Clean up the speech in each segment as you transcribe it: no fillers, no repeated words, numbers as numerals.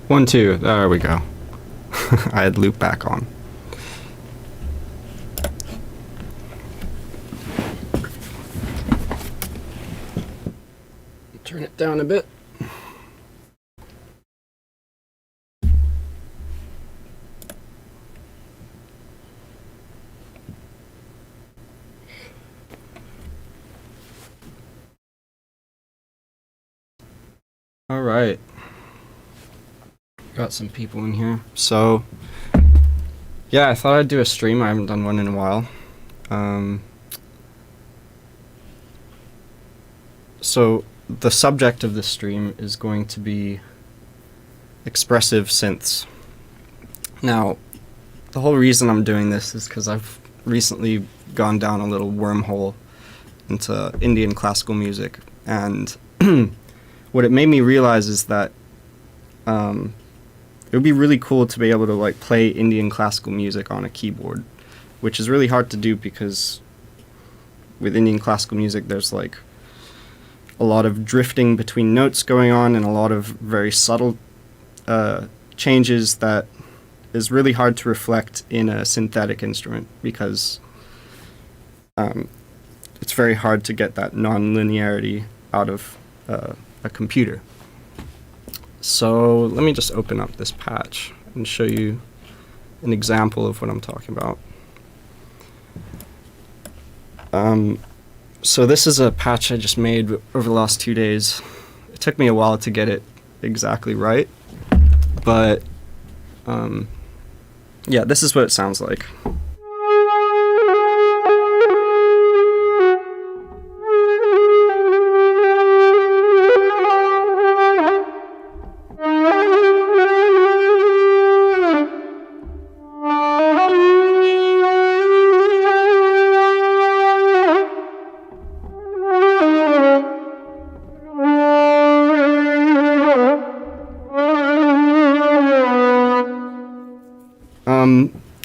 1, 2, there we go. I had loop back on. Turn it down a bit. All right. Got some people in here. So, yeah, I thought I'd do a stream. I haven't done one in a while. So, the subject of this stream is going to be expressive synths. Now, the whole reason I'm doing this is because I've recently gone down a little wormhole into Indian classical music, and what it made me realize is that it would be really cool to be able to like play Indian classical music on a keyboard, which is really hard to do because with Indian classical music there's like a lot of drifting between notes going on and a lot of very subtle changes that is really hard to reflect in a synthetic instrument because it's very hard to get that non-linearity out of a computer. So let me just open up this patch and show you an example of what I'm talking about. So this is a patch I just made over the last 2 days. It took me a while to get it exactly right, but yeah, this is what it sounds like.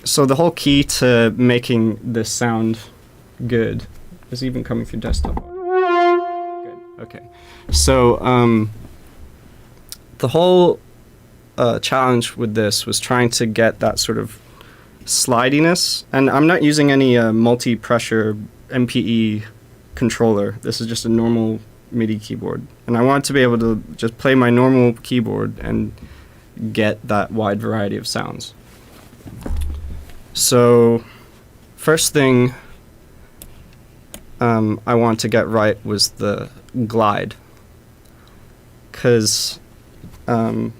So the whole key to making this sound good is even coming through desktop. Good. Okay. So the whole challenge with this was trying to get that sort of slidiness, and I'm not using any multi-pressure MPE controller. This is just a normal MIDI keyboard, and I want to be able to just play my normal keyboard and get that wide variety of sounds. So, first thing I want to get right was the glide, because I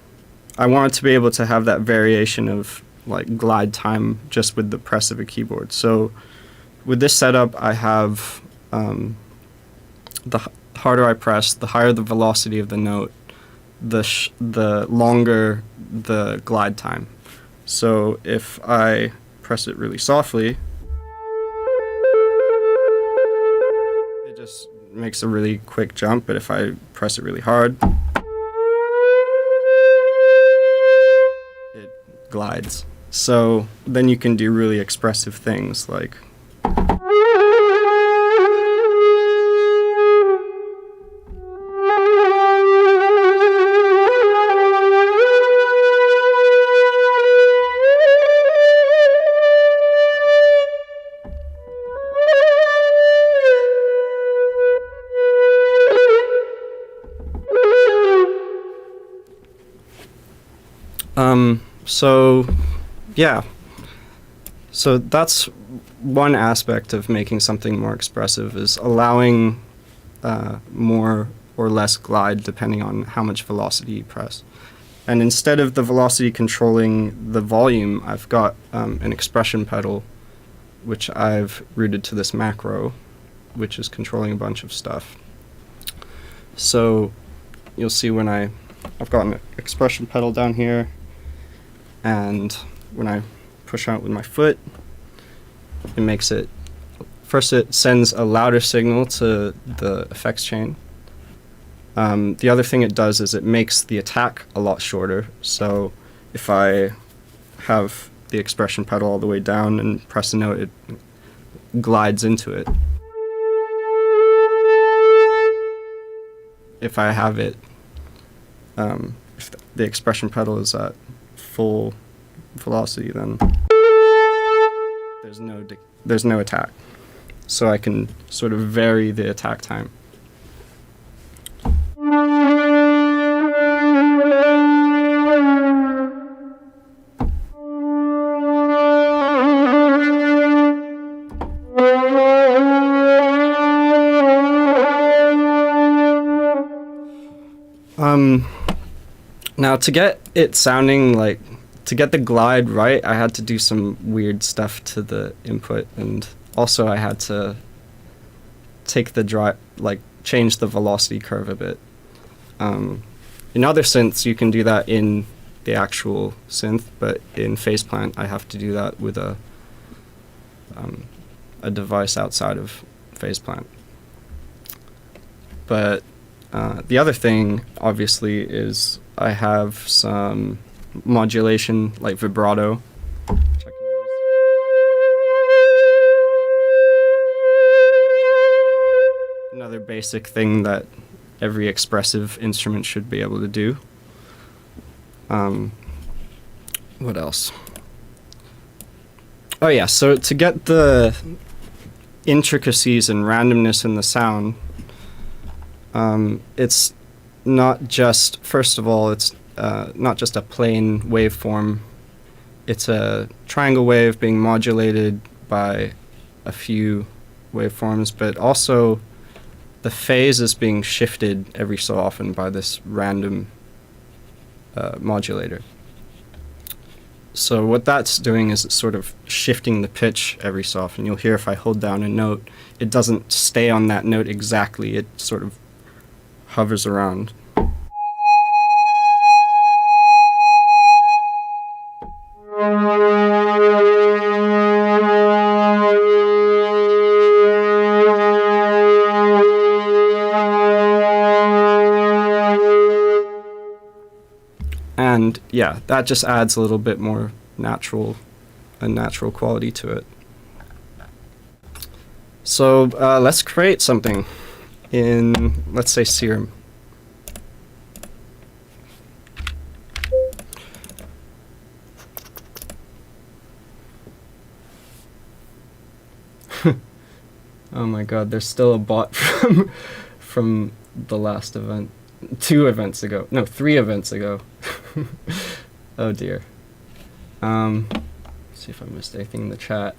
wanted to be able to have that variation of like glide time just with the press of a keyboard. So, with this setup, I have the harder I press, the higher the velocity of the note, the longer the glide time. So, if I press it really softly, it just makes a really quick jump, but if I press it really hard, it glides. So then you can do really expressive things like so, yeah. So that's one aspect of making something more expressive, is allowing more or less glide depending on how much velocity you press. And instead of the velocity controlling the volume, I've got an expression pedal, which I've routed to this macro, which is controlling a bunch of stuff. So you'll see when I've got an expression pedal down here, and when I push out with my foot, it makes it, first it sends a louder signal to the effects chain. The other thing it does is it makes the attack a lot shorter. So if I have the expression pedal all the way down and press a note, it glides into it. If I have it, if the expression pedal is at full velocity, then there's no attack. So I can sort of vary the attack time. Now to get it sounding like, to get the glide right, I had to do some weird stuff to the input, and also I had to take the change the velocity curve a bit. In other synths, you can do that in the actual synth, but in Faceplant, I have to do that with a device outside of Faceplant. But the other thing, obviously, is I have some modulation, like vibrato, which I can use. Another basic thing that every expressive instrument should be able to do. What else? Oh yeah, so to get the intricacies and randomness in the sound, it's not just, first of all, it's not just a plain waveform. It's a triangle wave being modulated by a few waveforms, but also the phase is being shifted every so often by this random modulator. So what that's doing is it's sort of shifting the pitch every so often. You'll hear if I hold down a note, it doesn't stay on that note exactly. It sort of hovers around. And yeah, that just adds a little bit more natural quality to it. So let's create something in, let's say, Serum. Oh my god, there's still a bot from the last event. 3 events ago. Oh dear. See if I missed anything in the chat.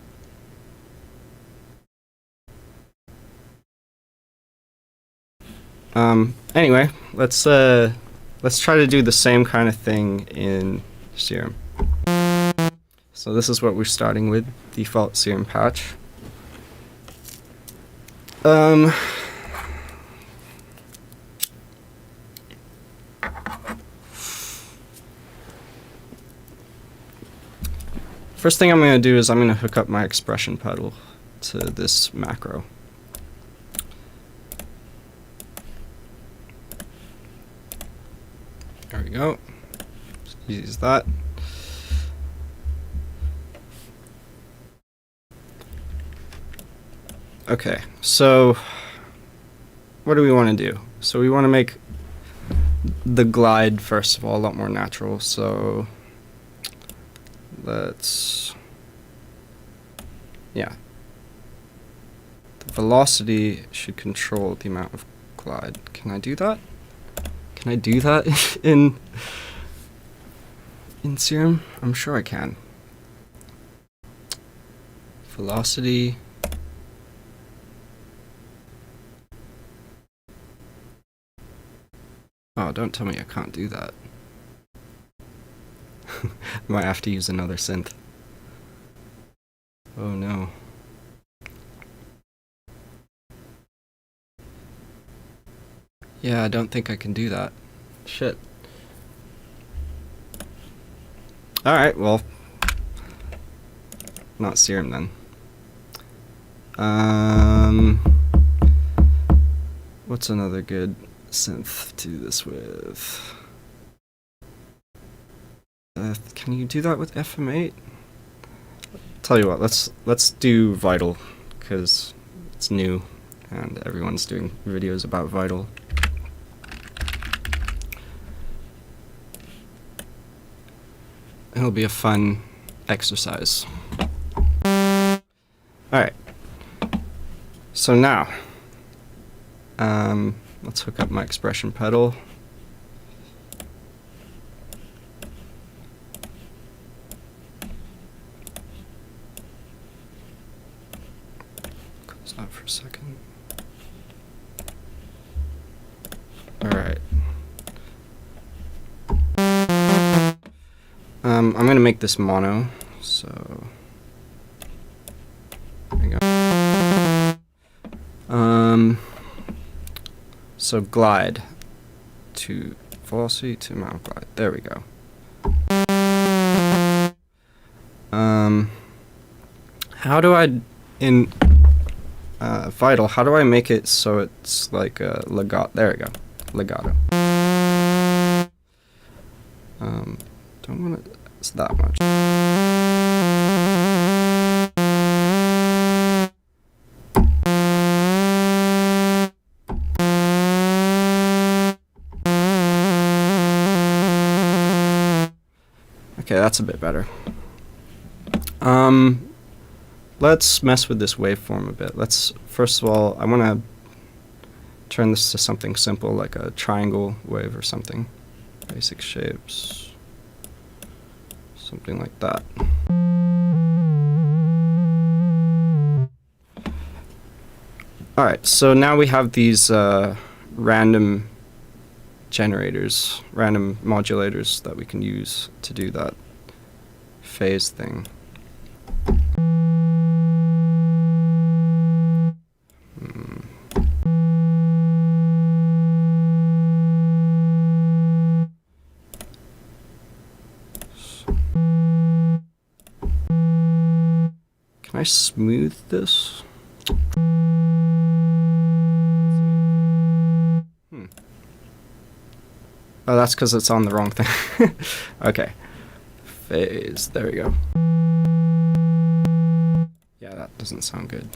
Anyway, let's try to do the same kind of thing in Serum. So this is what we're starting with, default Serum patch. First thing I'm going to do is I'm going to hook up my expression pedal to this macro. There we go. Just easy as that. Okay, so what do we want to do? So we want to make the glide, first of all, a lot more natural. So let's, yeah. The velocity should control the amount of glide. Can I do that? Can I do that in Serum? I'm sure I can. Velocity. Oh, don't tell me I can't do that. I might have to use another synth. Oh no. Yeah, I don't think I can do that. Shit. Alright, well. Not Serum then. What's another good synth to do this with? Can you do that with FM8? Tell you what, let's do Vital, because it's new and everyone's doing videos about Vital. It'll be a fun exercise. Alright. So now, let's hook up my expression pedal. Close that for a second. Alright. I'm going to make this mono, so there we go. So glide to velocity to amount of glide. There we go. How do I in Vital? How do I make it so it's like a legato? There we go, legato. Don't want it. It's that much. Okay, that's a bit better. Let's mess with this waveform a bit. First of all, I want to turn this to something simple, like a triangle wave or something. Basic shapes. Something like that. Alright, so now we have these random generators, random modulators that we can use to do that phase thing. Can I smooth this? Oh, that's because it's on the wrong thing. Okay. Phase. There we go. Yeah, that doesn't sound good.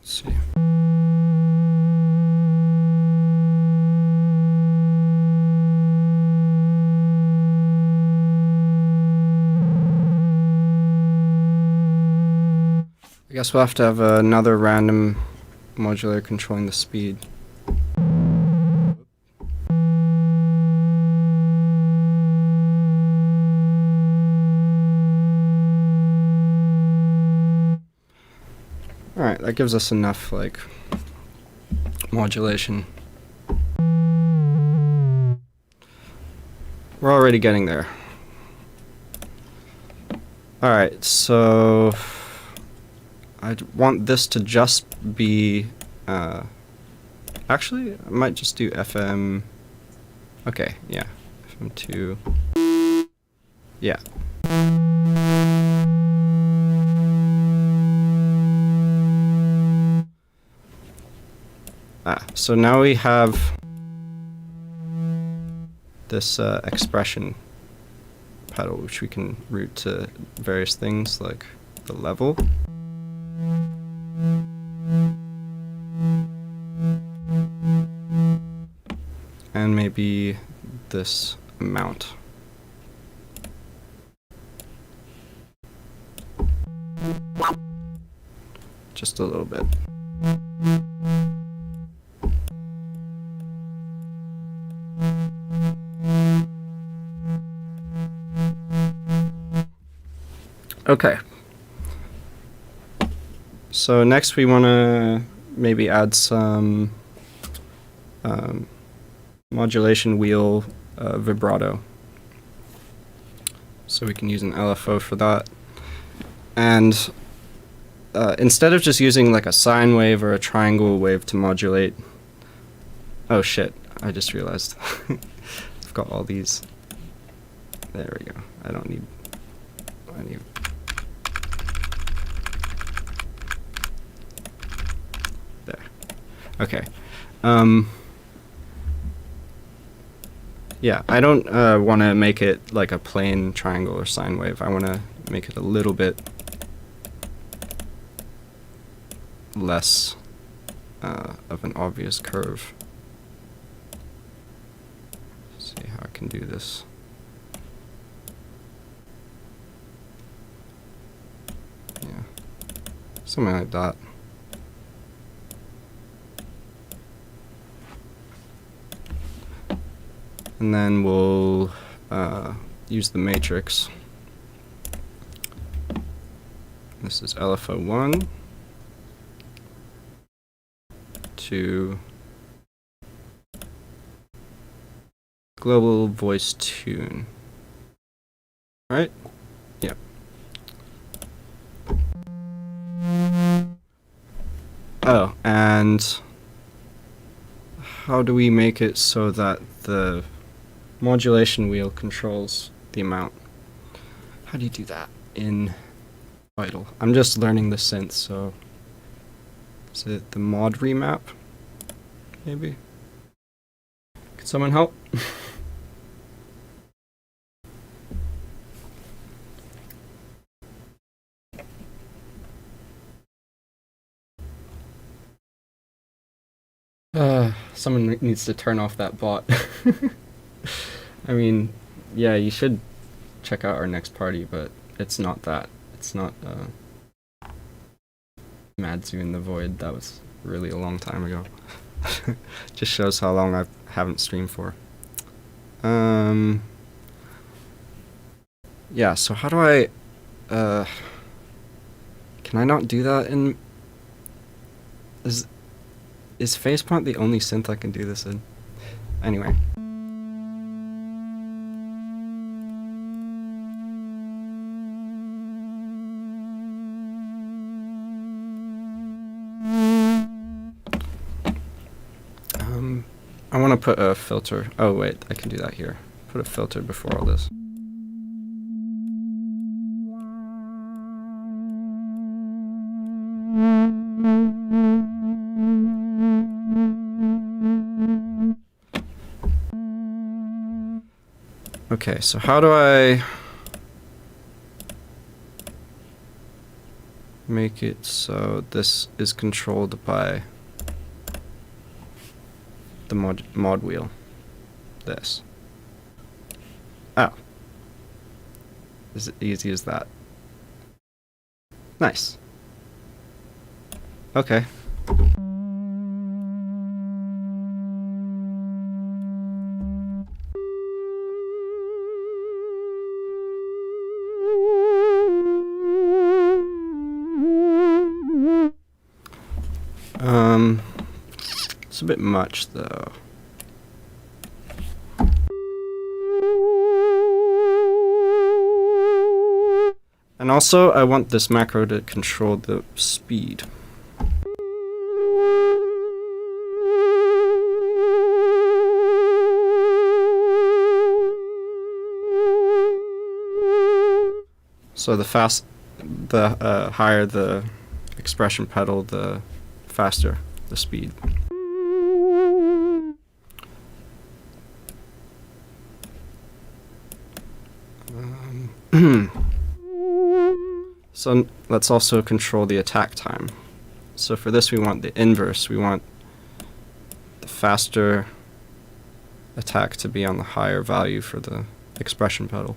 Let's see. I guess we'll have to have another random modulator controlling the speed. Alright, that gives us enough, like, modulation. We're already getting there. Alright, so I want this to just be, actually, I might just do FM, okay, yeah, FM2, yeah. So now we have this expression pedal, which we can route to various things like the level. And maybe this amount. Just a little bit. Okay. So next we want to maybe add some modulation wheel vibrato. So we can use an LFO for that. And instead of just using like a sine wave or a triangle wave to modulate... Oh shit, I just realized. I've got all these. There we go. I need... There. Okay. Yeah, I don't want to make it like a plain triangle or sine wave. I want to make it a little bit less of an obvious curve. Let's see how I can do this. Yeah, something like that. And then we'll use the matrix. This is LFO1 to global voice tune. Right? Yeah. Oh, and how do we make it so that the modulation wheel controls the amount? How do you do that in Vital? I'm just learning the synth, so is it the mod remap? Maybe? Could someone help? Someone needs to turn off that bot. I mean, yeah, you should check out our next party, but it's not that. It's not Madzu in the Void. That was really a long time ago. Just shows how long I haven't streamed for. Yeah, so how do I... can I not do that in... Is Faceplant the only synth I can do this in? Anyway. I want to put a filter. Oh wait, I can do that here. Put a filter before all this. Okay, so how do I make it so this is controlled by the mod wheel? This. Oh. Is it easy as that? Nice. Okay. It's a bit much though. And also I want this macro to control the speed. So the higher the expression pedal, the faster the speed. So let's also control the attack time. So for this we want the inverse. We want the faster attack to be on the higher value for the expression pedal.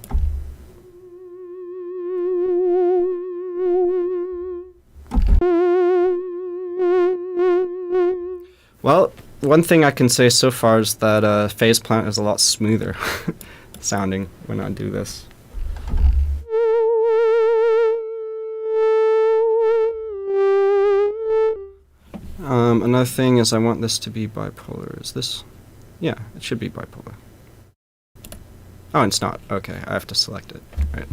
Well, one thing I can say so far is that Faceplant is a lot smoother sounding when I do this. Another thing is I want this to be bipolar. Is this? Yeah, it should be bipolar. Oh, it's not. Okay, I have to select it. Right.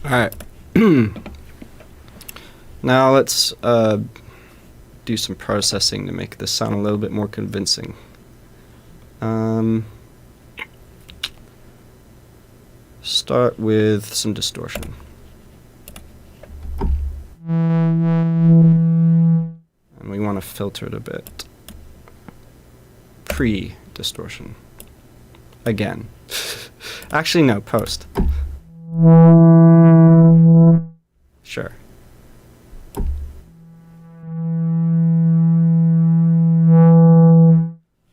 Alright. Now let's do some processing to make this sound a little bit more convincing. Start with some distortion. filter it a bit. Pre-distortion. Again. Actually, no, post. Sure.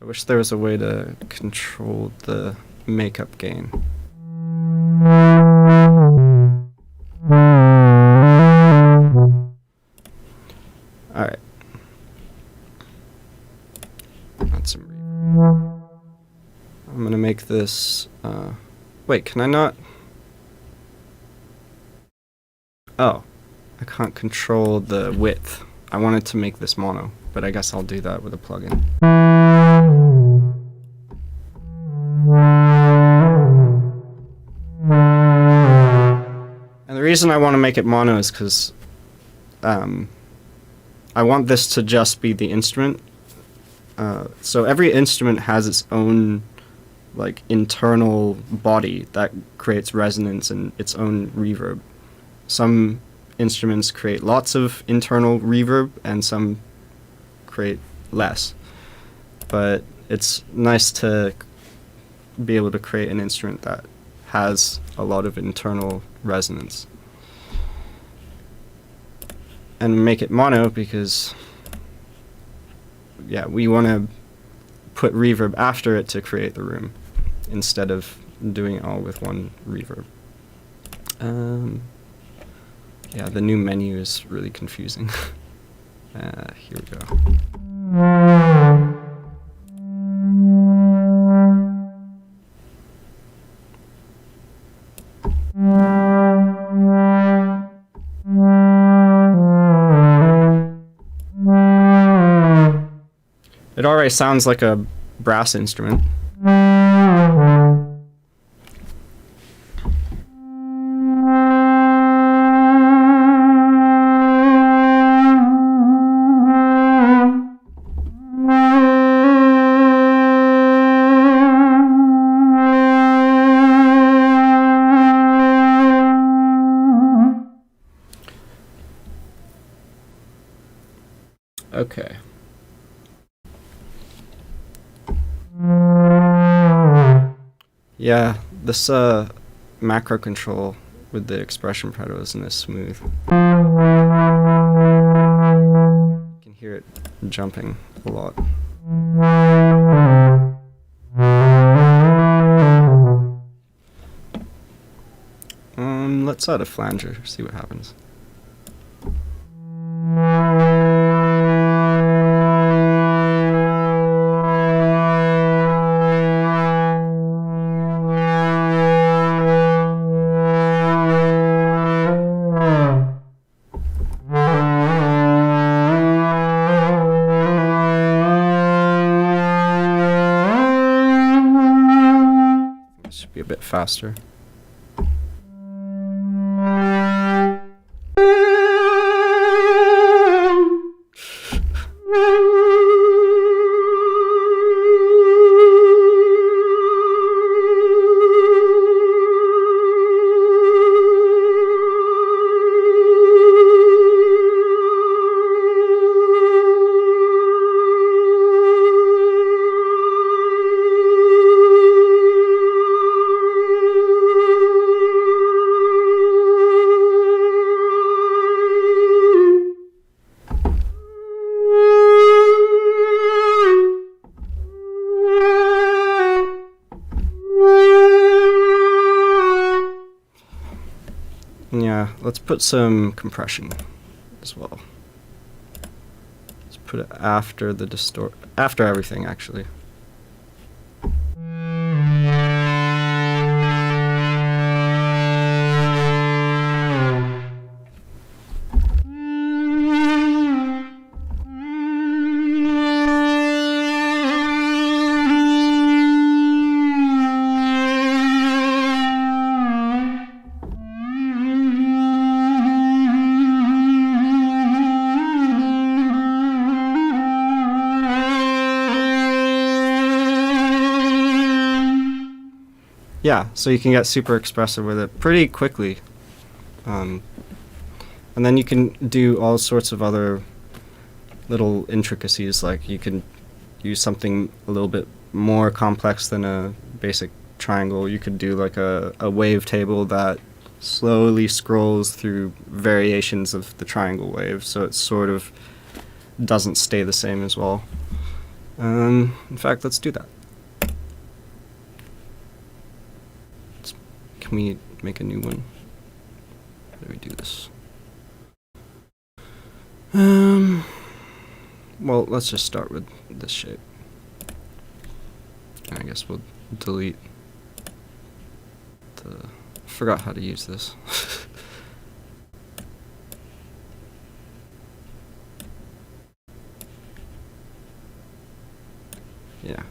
I wish there was a way to control the makeup gain. Alright. Add some reverb. I'm gonna make this, wait, can I not? Oh, I can't control the width. I wanted to make this mono, but I guess I'll do that with a plugin. And the reason I want to make it mono is because I want this to just be the instrument. So every instrument has its own like internal body that creates resonance and its own reverb. Some instruments create lots of internal reverb and some create less. But it's nice to be able to create an instrument that has a lot of internal resonance. And make it mono because, yeah, we want to put reverb after it to create the room instead of doing it all with one reverb. Yeah, the new menu is really confusing. Here we go. It already sounds like a brass instrument. Okay. Yeah, this macro control with the expression pedal isn't as smooth. You can hear it jumping a lot. Let's add a flanger, see what happens. Be a bit faster. Yeah, let's put some compression as well. Let's put it after the after everything actually. Yeah, so you can get super expressive with it pretty quickly. And then you can do all sorts of other little intricacies, like you can use something a little bit more complex than a basic triangle. You could do like a wave table that slowly scrolls through variations of the triangle wave, so it sort of doesn't stay the same as well. In fact, let's do that. Can we make a new one? How do we do this? Well, let's just start with this shape. I guess we'll delete the... I forgot how to use this. Yeah.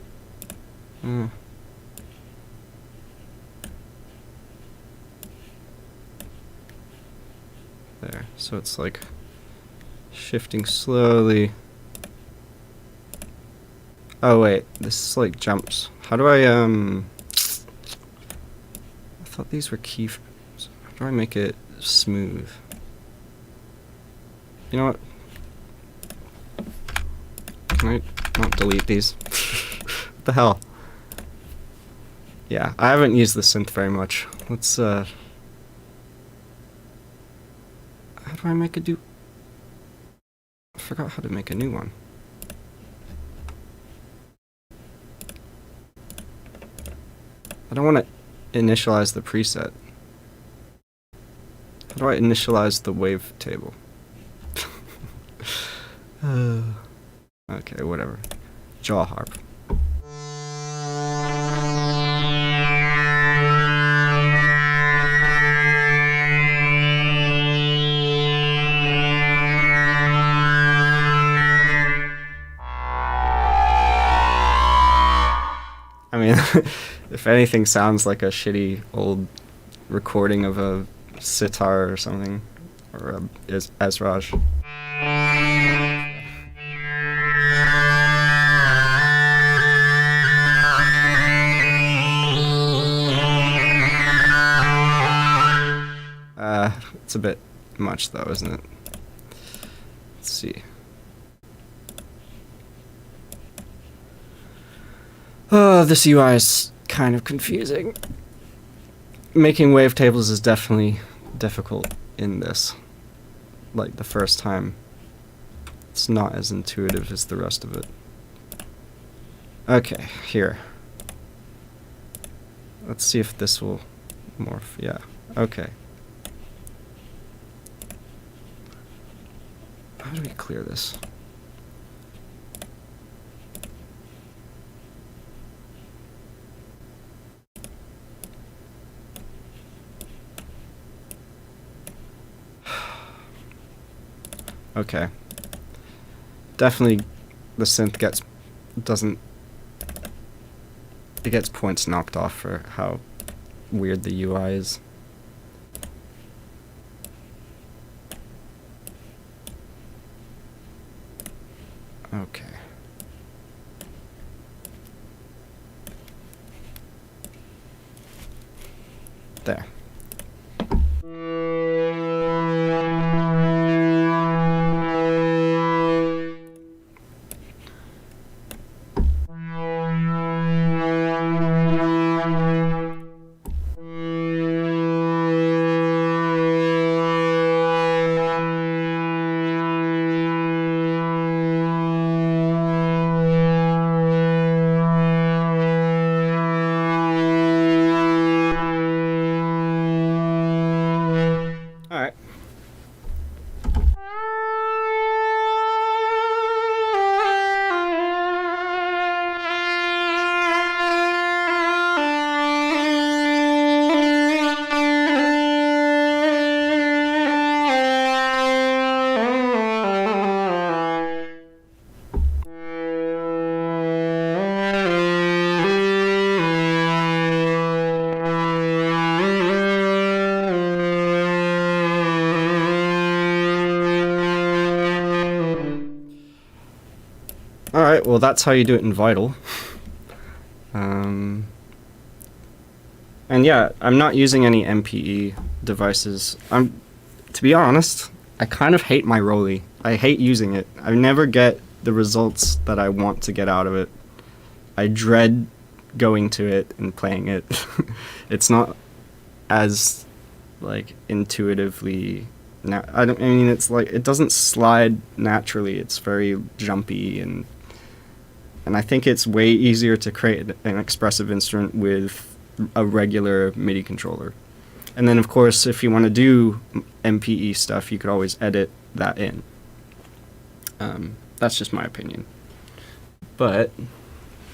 There. So it's like shifting slowly. Oh wait, this is like jumps. How do I thought these were keyframes. How do I make it smooth? You know what? Can I not delete these? What the hell? Yeah, I haven't used the synth very much. Let's how do I make I forgot how to make a new one. I don't want to initialize the preset. How do I initialize the wave table? Okay, whatever. Jaw harp. I mean, if anything sounds like a shitty old recording of a sitar or something, or a Ezraj. It's a bit much though, isn't it? Let's see. Oh, this UI is kind of confusing. Making wavetables is definitely difficult in this. Like the first time. It's not as intuitive as the rest of it. Okay, here. Let's see if this will morph. Yeah, okay. How do we clear this? Okay. Definitely the synth gets points knocked off for how weird the UI is. Okay. There. Alright. Alright, well that's how you do it in Vital. And yeah, I'm not using any MPE devices. To be honest, I kind of hate my Rolly. I hate using it. I never get the results that I want to get out of it. I dread going to it and playing it. It's not as like intuitively. I mean, it's like it doesn't slide naturally. It's very jumpy, and I think it's way easier to create an expressive instrument with a regular MIDI controller. And then, of course, if you want to do MPE stuff, you could always edit that in. That's just my opinion. But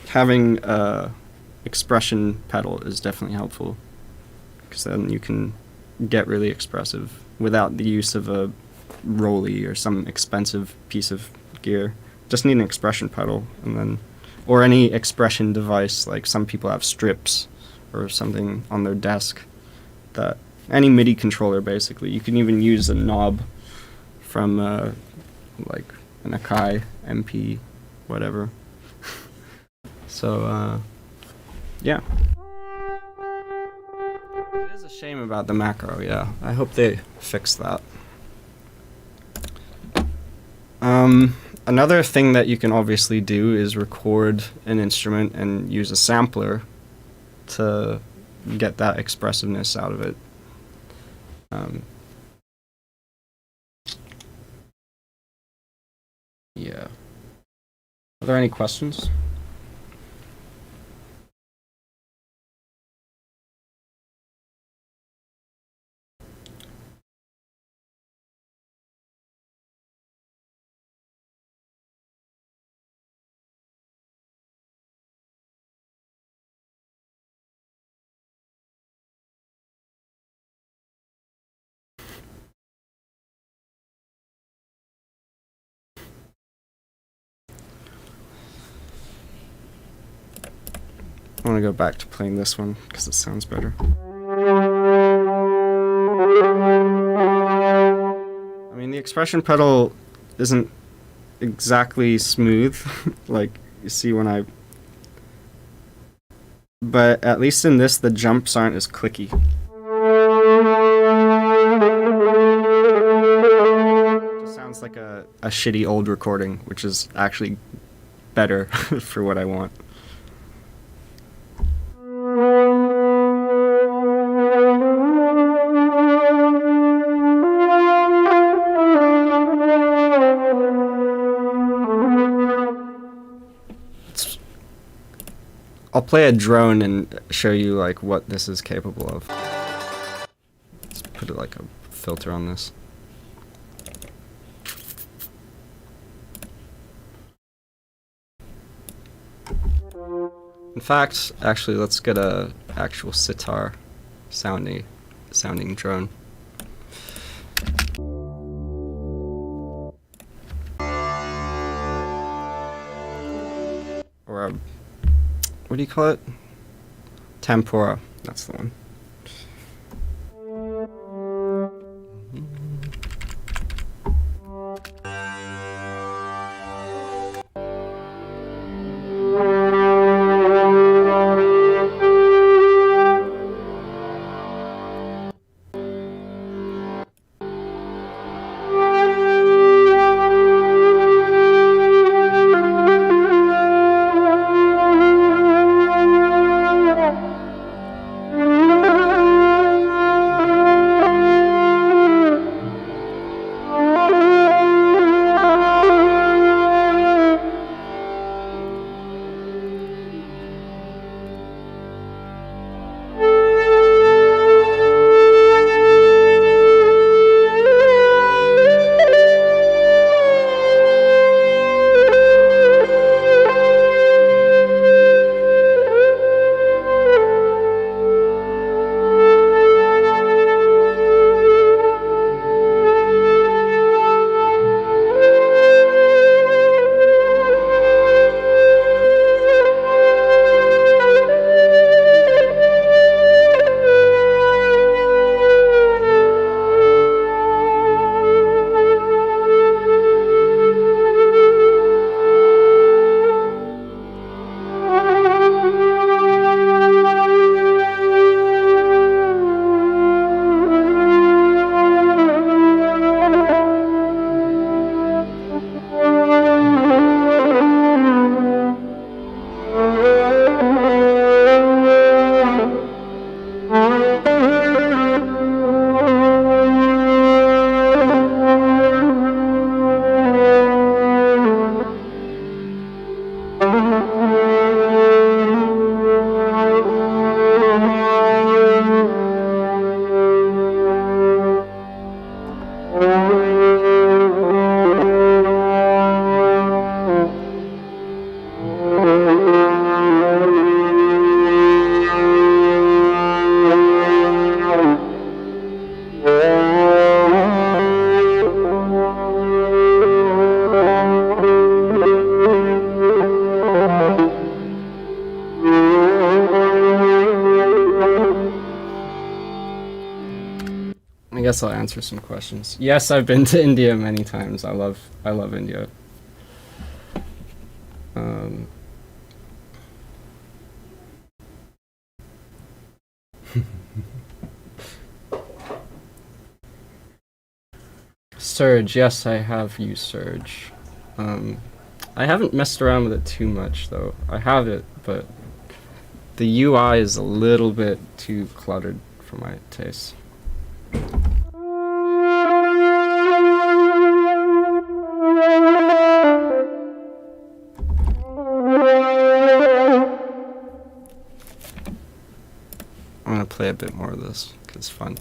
having a expression pedal is definitely helpful, because then you can get really expressive without the use of a Rolly or some expensive piece of gear. Just need an expression pedal, and then, or any expression device. Like some people have strips or something on their desk. That any MIDI controller, basically. You can even use a knob from like an Akai MP, whatever. So yeah. It is a shame about the macro, yeah. I hope they fix that. Another thing that you can obviously do is record an instrument and use a sampler to get that expressiveness out of it. Yeah. Are there any questions? I want to go back to playing this one because it sounds better. I mean, the expression pedal isn't exactly smooth, like you see when I... But at least in this, the jumps aren't as clicky. It just sounds like a shitty old recording, which is actually better for what I want. I'll play a drone and show you like what this is capable of. Let's put it like a filter on this. In fact, actually, let's get a actual sitar sounding drone. Or a, what do you call it? Tempora, that's the one. I guess I'll answer some questions. Yes, I've been to India many times. I love India. Surge, yes, I have used Surge. I haven't messed around with it too much though. I have it, but the UI is a little bit too cluttered for my taste. I'm gonna play a bit more of this because it's fun.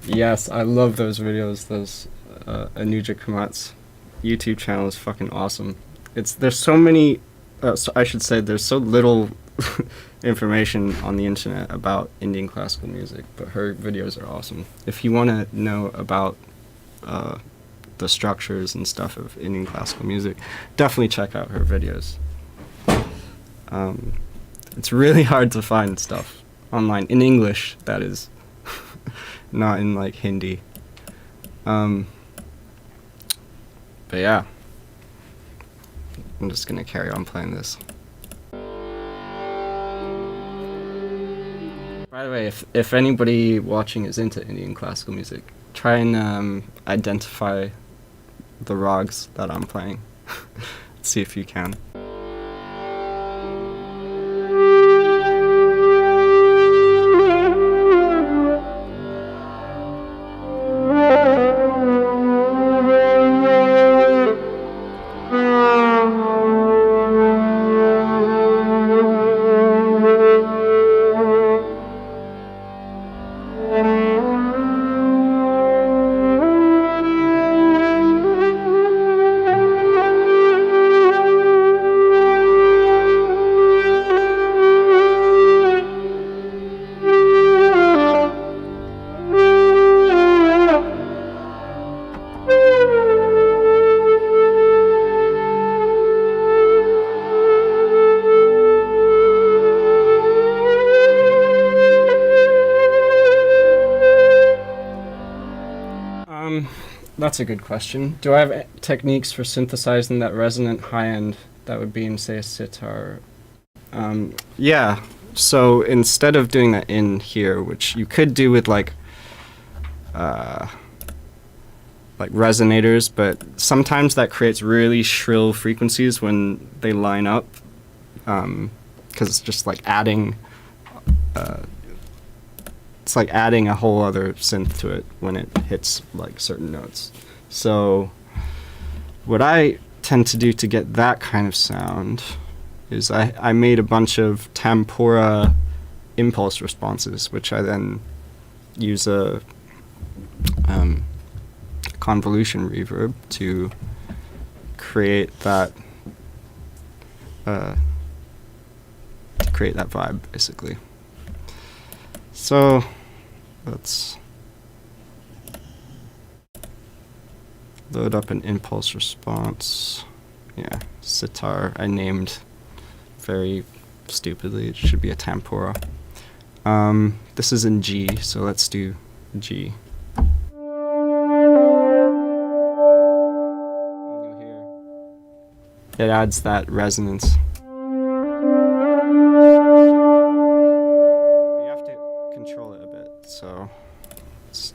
Yes, I love those videos. Those Anuja Kamat's YouTube channel is fucking awesome. There's so many. I should say there's so little information on the internet about Indian classical music, but her videos are awesome. If you want to know about the structures and stuff of Indian classical music, definitely check out her videos. It's really hard to find stuff online in English, that is, not in like Hindi. But yeah, I'm just gonna carry on playing this. By the way, if anybody watching is into Indian classical music, try and identify the rags that I'm playing. See if you can. That's a good question. Do I have techniques for synthesizing that resonant high end that would be in, say, a sitar? Yeah. So instead of doing that in here, which you could do with like resonators, but sometimes that creates really shrill frequencies when they line up, because it's just like adding. It's like adding a whole other synth to it when it hits like certain notes. So what I tend to do to get that kind of sound is I made a bunch of tempora impulse responses, which I then use a convolution reverb to create that vibe, basically. So let's load up an impulse response. Yeah, sitar I named very stupidly. It should be a tempora. This is in G, so let's do G. You'll hear it adds that resonance. Control it a bit, so it's,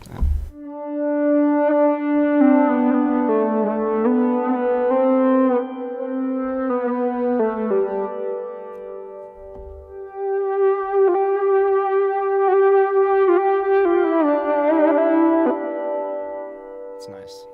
it's nice.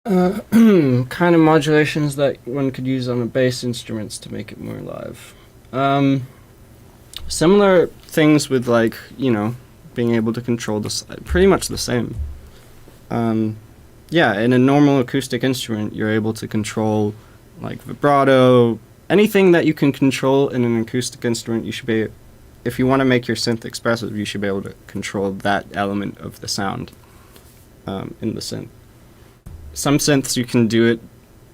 Kind of modulations that one could use on the bass instruments to make it more live. Similar things with, like, being able to control this, pretty much the same. Yeah, in a normal acoustic instrument, you're able to control, like, vibrato, anything that you can control in an acoustic instrument. You should be, if you want to make your synth expressive, you should be able to control that element of the sound in the synth. Some synths you can do it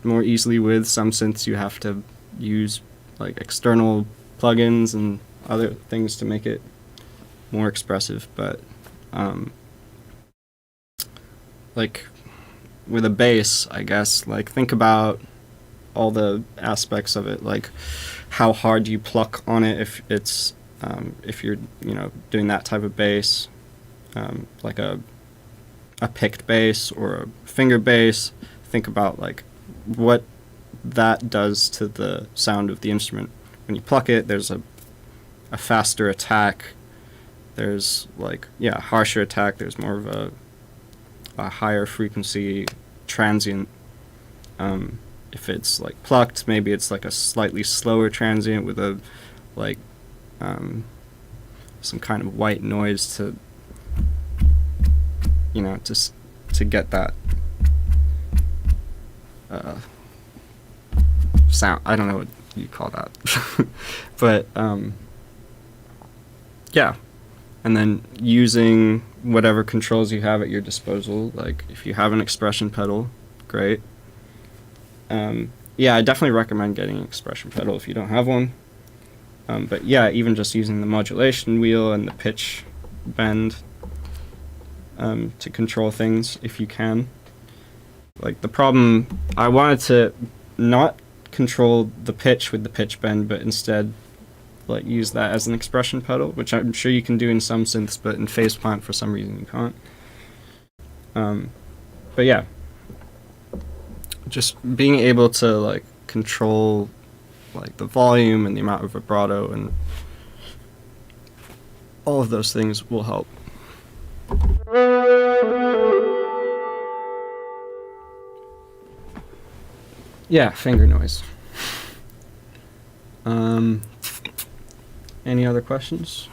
more easily with. Some synths you have to use, like, external plugins and other things to make it more expressive. But like with a bass, I guess, like, think about all the aspects of it, like how hard you pluck on it if you're doing that type of bass, like a picked bass or a finger bass. Think about, like, what that does to the sound of the instrument. When you pluck it, there's a faster attack. There's, like, harsher attack. There's more of a higher frequency transient. If it's, like, plucked, maybe it's like a slightly slower transient with a, like, some kind of white noise to to get that sound. I don't know what you call that. But yeah, and then using whatever controls you have at your disposal. Like, if you have an expression pedal, great. Yeah, I definitely recommend getting an expression pedal if you don't have one. But yeah, even just using the modulation wheel and the pitch bend to control things if you can. Like, the problem, I wanted to not control the pitch with the pitch bend, but instead, like, use that as an expression pedal, which I'm sure you can do in some synths, but in phase plant for some reason you can't. But yeah, just being able to, like, control, like, the volume and the amount of vibrato and all of those things will help. Yeah, finger noise. Any other questions?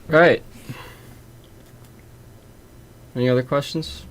Right. Any other questions?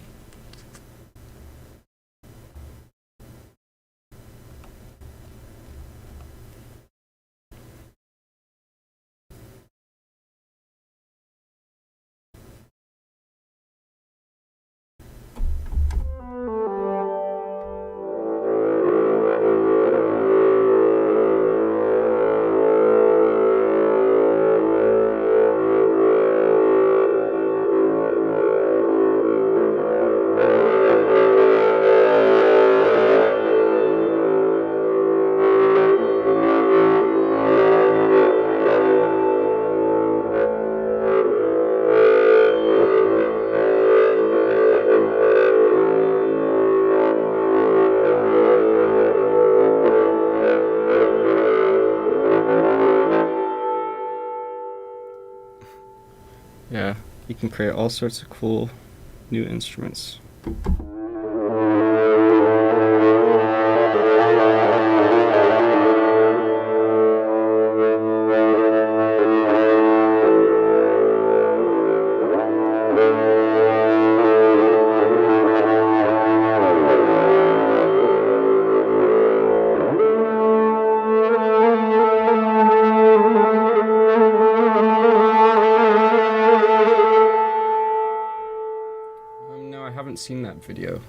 Yeah, you can create all sorts of cool new instruments. haven't seen that video.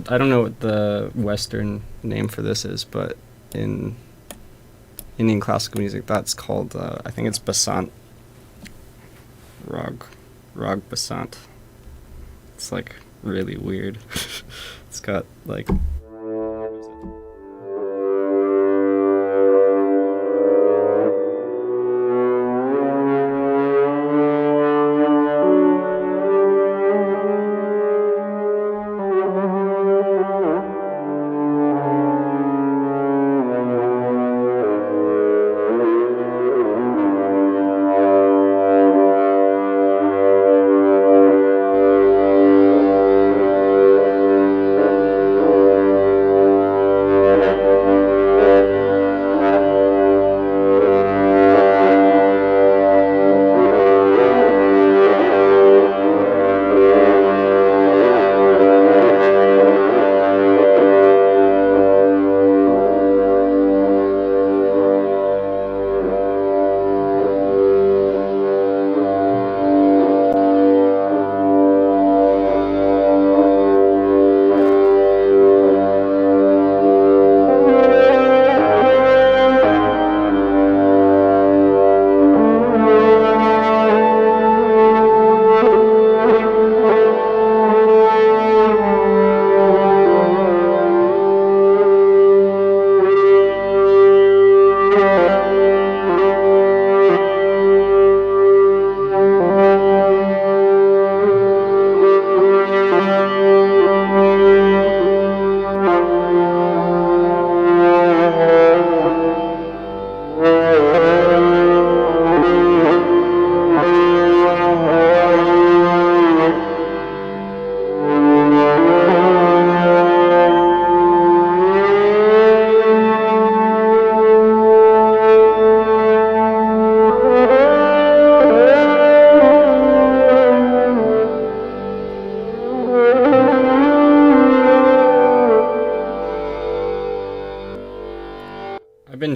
I don't know what the Western name for this is, but in Indian classical music, that's called, I think it's basant. Rag basant. It's like really weird. It's got like...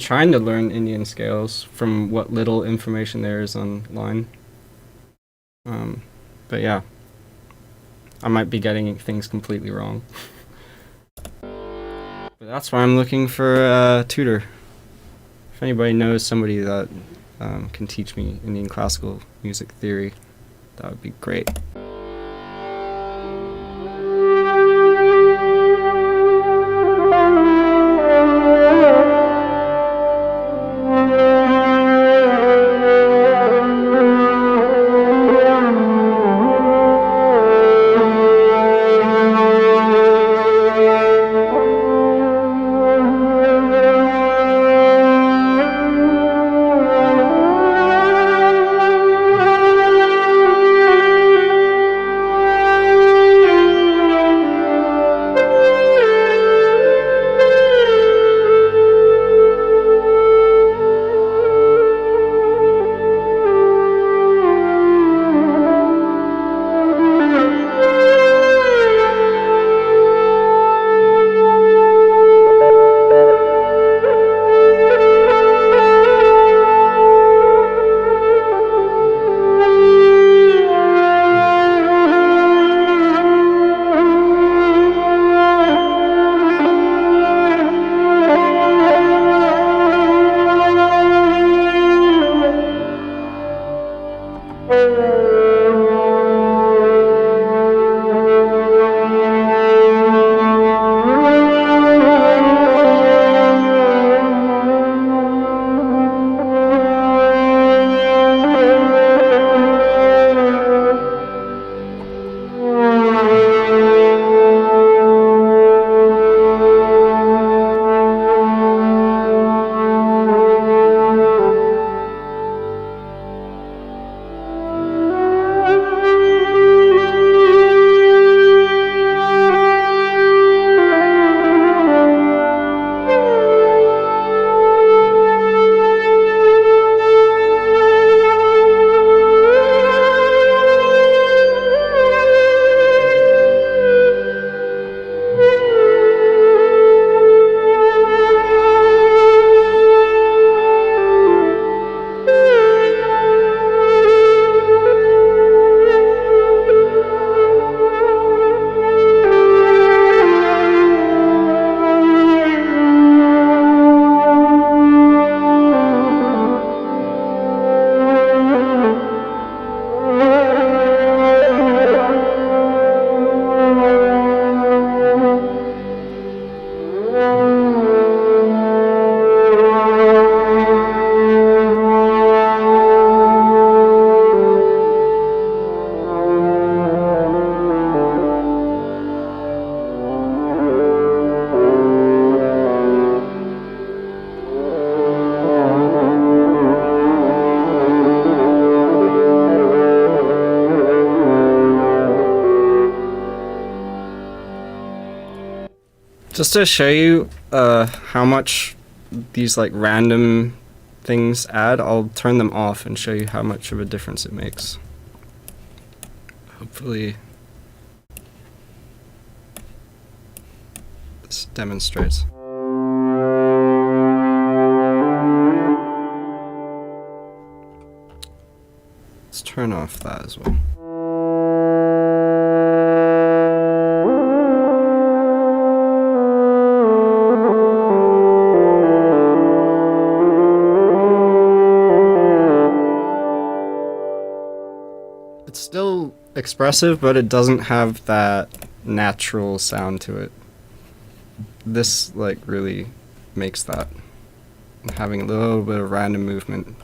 been trying to learn Indian scales from what little information there is online. But yeah, I might be getting things completely wrong. But that's why I'm looking for a tutor. If anybody knows somebody that can teach me Indian classical music theory, that would be great. Just to show you how much these like random things add, I'll turn them off and show you how much of a difference it makes. Hopefully this demonstrates. Let's turn off that as well. It's still expressive, but it doesn't have that natural sound to it. This like really makes that, having a little bit of random movement.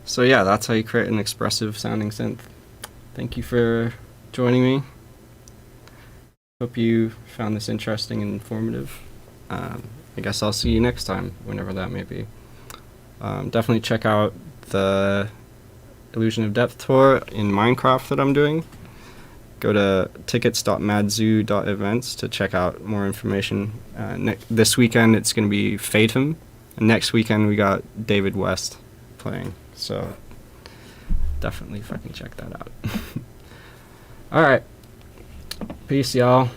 So yeah, that's how you create an expressive sounding synth. Thank you for joining me. Hope you found this interesting and informative. I guess I'll see you next time, whenever that may be. Definitely check out the Illusion of Depth tour in Minecraft that I'm doing. Go to tickets.madzoo.events to check out more information. This weekend it's going to be Fatum, and next weekend we got David West playing. So definitely fucking check that out. All right. Peace, y'all.